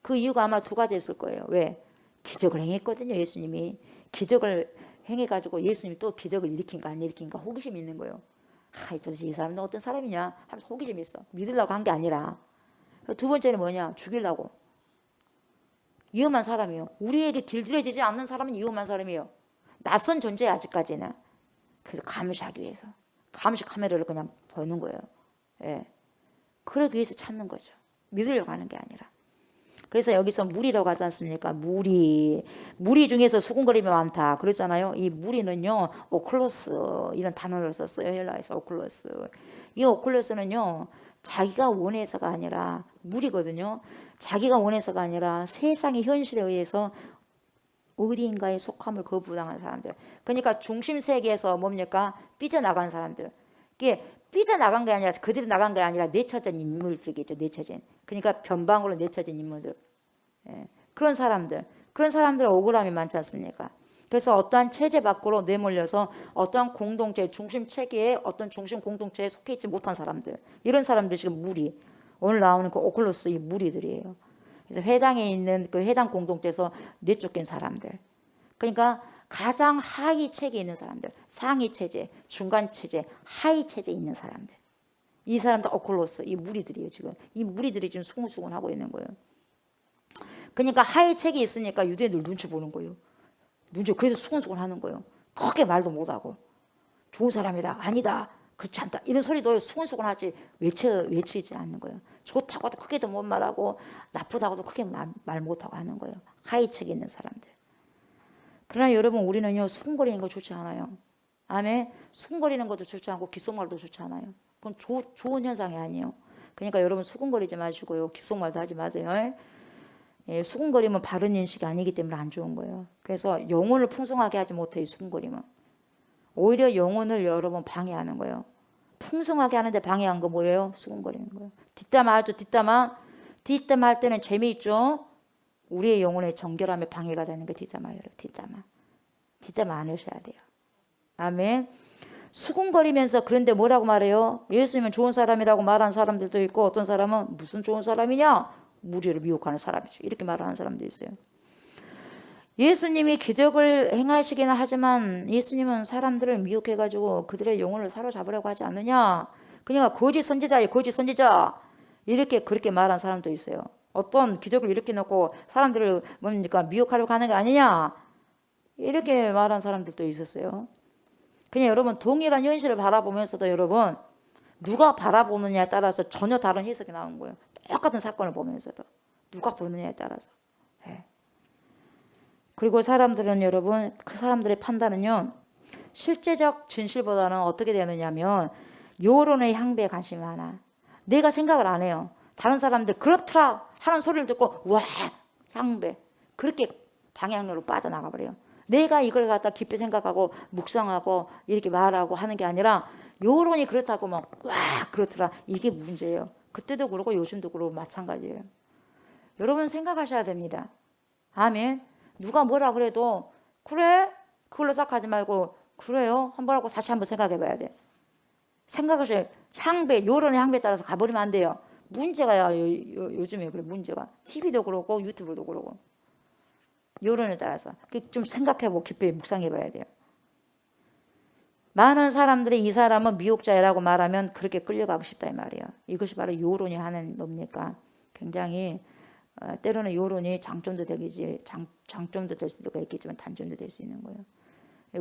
그 이유가 아마 두 가지 있을 거예요. 왜? 기적을 행했거든요. 예수님이 기적을 행해가지고 예수님이 또 기적을 일으킨가 안 일으킨가 호기심이 있는 거예요. 도대체 이 사람은 어떤 사람이냐 하면서 호기심이 있어. 믿으려고 한 게 아니라. 두 번째는 뭐냐? 죽이려고. 위험한 사람이에요. 우리에게 길들여지지 않는 사람은 위험한 사람이에요. 낯선 존재야 아직까지는. 그래서 감시하기 위해서 감시 카메라를 그냥 보는 거예요. 예. 그러기 위해서 찾는 거죠. 믿으려고 하는 게 아니라. 그래서 여기서 무리라고 하지 않습니까? 무리 중에서 수군거림이 많다 그랬잖아요. 이 무리는요 오클로스 이런 단어를 썼어요. 헬라에서 오클로스. 이 오클로스는요 자기가 원해서가 아니라 무리거든요. 자기가 원해서가 아니라 세상의 현실에 의해서 어디인가에 속함을 거부당한 사람들. 그러니까 중심 세계에서 뭡니까? 삐져나간 사람들. 이게 삐져나간 게 아니라 그들이 나간 게 아니라 내쳐진 인물들이겠죠. 내쳐진. 그러니까 변방으로 내쳐진 인물들. 예. 그런 사람들 억울함이 많지 않습니까? 그래서 어떠한 체제 밖으로 내몰려서 어떠한 공동체, 중심 체계에 어떤 중심 공동체에 속해 있지 못한 사람들. 이런 사람들 지금 무리. 오늘 나오는 그 오클로스 이 무리들이에요. 그래서 회당에 있는 그 회당 공동체에서 내쫓긴 사람들. 그러니까 가장 하위 체계에 있는 사람들, 상위 체제, 중간 체제, 하위 체제에 있는 사람들. 이 사람들 오클로스, 이 무리들이에요 지금. 이 무리들이 지금 수군수군 하고 있는 거예요. 그러니까 하위 체계에 있으니까 유대인들 눈치 보는 거예요. 그래서 수군수군 하는 거예요. 크게 말도 못하고. 좋은 사람이다, 아니다, 그렇지 않다. 이런 소리도 수군수군 하지 외치지 않는 거예요. 좋다고도 크게도 못 말하고 나쁘다고도 크게 말 못하고 하는 거예요. 하위 체계에 있는 사람들. 그러나 여러분 우리는요 수군거리는 거 좋지 않아요. 아멘. 수군거리는 것도 좋지 않고 귓속말도 좋지 않아요. 그건 좋은 현상이 아니에요. 그러니까 여러분 수군거리지 마시고요. 귓속말도 하지 마세요. 예, 수군거리면 바른 인식이 아니기 때문에 안 좋은 거예요. 그래서 영혼을 풍성하게 하지 못해요. 이 수군거리면. 오히려 영혼을 여러분 방해하는 거예요. 풍성하게 하는데 방해한 거 뭐예요? 수군거리는 거예요. 뒷담화 하죠. 뒷담화 할 때는 재미있죠. 우리의 영혼의 정결함에 방해가 되는 게 뒷담화예요. 뒷담화 안 하셔야 돼요. 아멘. 수군거리면서 그런데 뭐라고 말해요? 예수님은 좋은 사람이라고 말하는 사람들도 있고 어떤 사람은 무슨 좋은 사람이냐? 무리를 미혹하는 사람이죠. 이렇게 말하는 사람도 있어요. 예수님이 기적을 행하시기는 하지만 예수님은 사람들을 미혹해가지고 그들의 영혼을 사로잡으려고 하지 않느냐? 그냥 거짓 선지자예요. 거짓 선지자. 이렇게 그렇게 말한 사람도 있어요. 어떤 기적을 일으켜놓고 사람들을 뭡니까 미혹하려고 하는 게 아니냐. 이렇게 말한 사람들도 있었어요. 그냥 여러분 동일한 현실을 바라보면서도 여러분 누가 바라보느냐에 따라서 전혀 다른 해석이 나온 거예요. 똑같은 사건을 보면서도 누가 보느냐에 따라서. 네. 그리고 사람들은 여러분 그 사람들의 판단은요. 실제적 진실보다는 어떻게 되느냐면 여론의 향배에 관심이 많아. 내가 생각을 안 해요. 다른 사람들 그렇더라 하는 소리를 듣고 와 향배 그렇게 방향으로 빠져나가 버려요. 내가 이걸 갖다 깊이 생각하고 묵상하고 이렇게 말하고 하는 게 아니라 여론이 그렇다고 막 와 그렇더라 이게 문제예요. 그때도 그러고 요즘도 그러고 마찬가지예요. 여러분 생각하셔야 됩니다. 아멘. 누가 뭐라 그래도 그래 그걸로 생각하지 말고 그래요 한번 하고 다시 한번 생각해 봐야 돼. 생각하셔야 향배 여론의 향배에 따라서 가버리면 안 돼요. 문제가 요즘에 그래 문제가 TV도 그러고 유튜브도 그러고 여론에 따라서 좀 생각해보고 깊이 묵상해 봐야 돼요. 많은 사람들이 이 사람은 미혹자라고 말하면 그렇게 끌려가고 싶다 이 말이에요. 이것이 바로 여론이 하는 뭡니까? 굉장히 때로는 여론이 장점도 되겠지 장점도 될 수도 있겠지만 단점도 될 수 있는 거예요.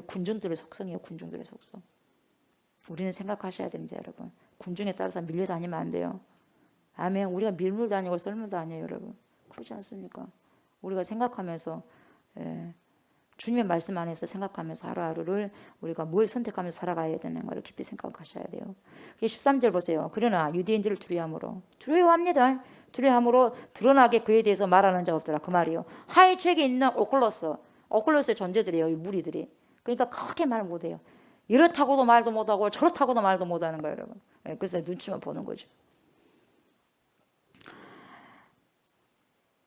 군중들의 속성이에요. 군중들의 속성. 우리는 생각하셔야 됩니다. 여러분. 군중에 따라서 밀려다니면 안 돼요. 아멘. 우리가 밀물도 아니고 썰물도 아니에요. 여러분. 그렇지 않습니까? 우리가 생각하면서 주님의 말씀 안에서 생각하면서 하루하루를 우리가 뭘 선택하면서 살아가야 되는 것을 깊이 생각하셔야 돼요. 13절 보세요. 그러나 유대인들을 두려워합니다. 두려워함으로 드러나게 그에 대해서 말하는 자 없더라. 그 말이요. 하이책에 있는 오클로스의 존재들이에요. 이 무리들이. 그러니까 그렇게 말 못해요. 이렇다고도 말도 못하고 저렇다고도 말도 못하는 거예요. 여러분. 그래서 눈치만 보는 거죠.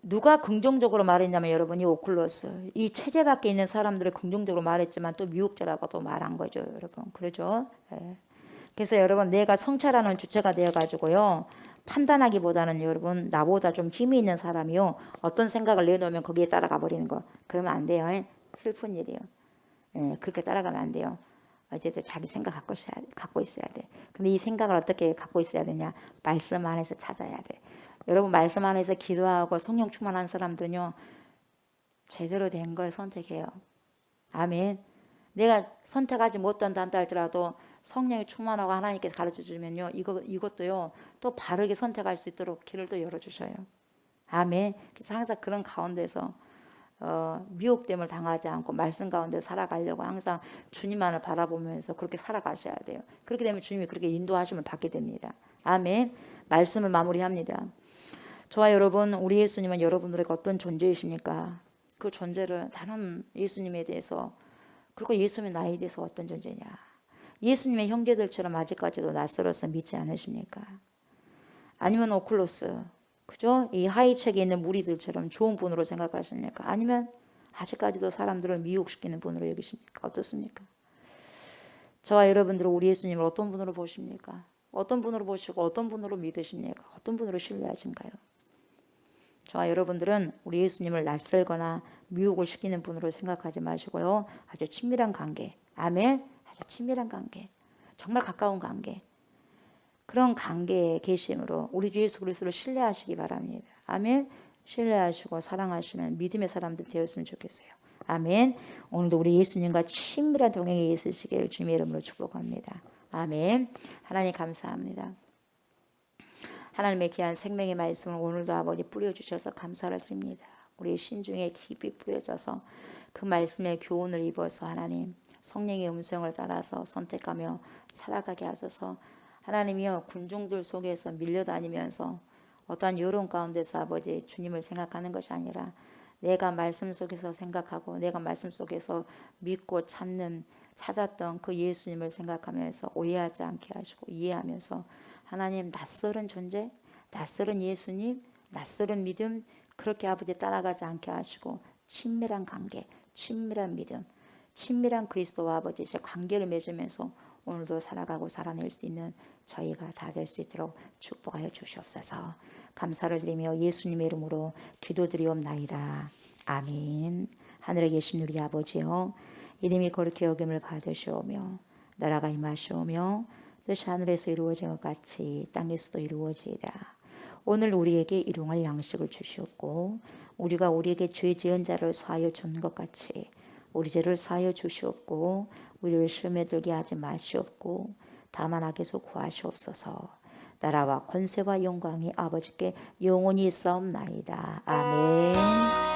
누가 긍정적으로 말했냐면 여러분 이 오클로스 이 체제 밖에 있는 사람들을 긍정적으로 말했지만 또 미혹자라고도 말한 거죠. 여러분. 그렇죠? 네. 그래서 여러분 내가 성찰하는 주체가 되어가지고요. 판단하기보다는 여러분 나보다 좀 힘이 있는 사람이요. 어떤 생각을 내놓으면 거기에 따라가 버리는 거. 그러면 안 돼요. 슬픈 일이에요. 그렇게 따라가면 안 돼요. 어쨌든 자기 생각 갖고 있어야 돼. 근데 이 생각을 어떻게 갖고 있어야 되냐? 말씀 안에서 찾아야 돼. 여러분 말씀 안에서 기도하고 성령 충만한 사람들은요. 제대로 된 걸 선택해요. 아멘. 내가 선택하지 못한다 할지라도 성령이 충만하고 하나님께서 가르쳐 주면요. 이것도요. 또 바르게 선택할 수 있도록 길을 또 열어주셔요. 아멘. 그래서 항상 그런 가운데서 미혹됨을 당하지 않고 말씀 가운데 살아가려고 항상 주님만을 바라보면서 그렇게 살아가셔야 돼요. 그렇게 되면 주님이 그렇게 인도하심을 받게 됩니다. 아멘. 말씀을 마무리합니다. 저와 여러분, 우리 예수님은 여러분들에게 어떤 존재이십니까? 그 존재를 나는 예수님에 대해서 그리고 예수님의 나에 대해서 어떤 존재냐? 예수님의 형제들처럼 아직까지도 낯설어서 믿지 않으십니까? 아니면 오클로스 그죠? 이 하이책에 있는 무리들처럼 좋은 분으로 생각하십니까? 아니면 아직까지도 사람들을 미혹시키는 분으로 여기십니까? 어떻습니까? 저와 여러분들은 우리 예수님을 어떤 분으로 보십니까? 어떤 분으로 보시고 어떤 분으로 믿으십니까? 어떤 분으로 신뢰하신가요? 저와 여러분들은 우리 예수님을 낯설거나 미혹을 시키는 분으로 생각하지 마시고요. 아주 친밀한 관계. 아멘. 아주 친밀한 관계. 정말 가까운 관계. 그런 관계에 계심으로 우리 주 예수 그리스도를 신뢰하시기 바랍니다. 아멘. 신뢰하시고 사랑하시는 믿음의 사람들 되었으면 좋겠어요. 아멘. 오늘도 우리 예수님과 친밀한 동행에 있으시길 주님의 이름으로 축복합니다. 아멘. 하나님 감사합니다. 하나님의 귀한 생명의 말씀을 오늘도 아버지 뿌려주셔서 감사를 드립니다. 우리의 신중에 깊이 뿌려져서 그 말씀의 교훈을 입어서 하나님 성령의 음성을 따라서 선택하며 살아가게 하소서. 하나님이여 군중들 속에서 밀려다니면서 어떠한 여론 가운데서 아버지 주님을 생각하는 것이 아니라 내가 말씀 속에서 생각하고 내가 말씀 속에서 믿고 찾았던 그 예수님을 생각하면서 오해하지 않게 하시고 이해하면서 하나님 낯설은 존재, 낯설은 예수님, 낯설은 믿음 그렇게 아버지 따라가지 않게 하시고 친밀한 관계, 친밀한 믿음, 친밀한 그리스도와 아버지의 관계를 맺으면서 오늘도 살아가고 살아낼 수 있는 저희가 다 될 수 있도록 축복하여 주시옵소서. 감사를 드리며 예수님의 이름으로 기도드리옵나이다. 아멘. 하늘에 계신 우리 아버지여 이름이 거룩히 여김을 받으시오며 나라가 임하시오며 뜻이 하늘에서 이루어진 것 같이 땅에서도 이루어지이다. 오늘 우리에게 일용할 양식을 주시옵고 우리가 우리에게 죄 지은 자를 사하여 준 것 같이 우리 죄를 사하여 주시옵고 우리를 시험에 들게 하지 마시옵고 다만 악에서 구하시옵소서. 나라와 권세와 영광이 아버지께 영원히 있사옵나이다. 아멘.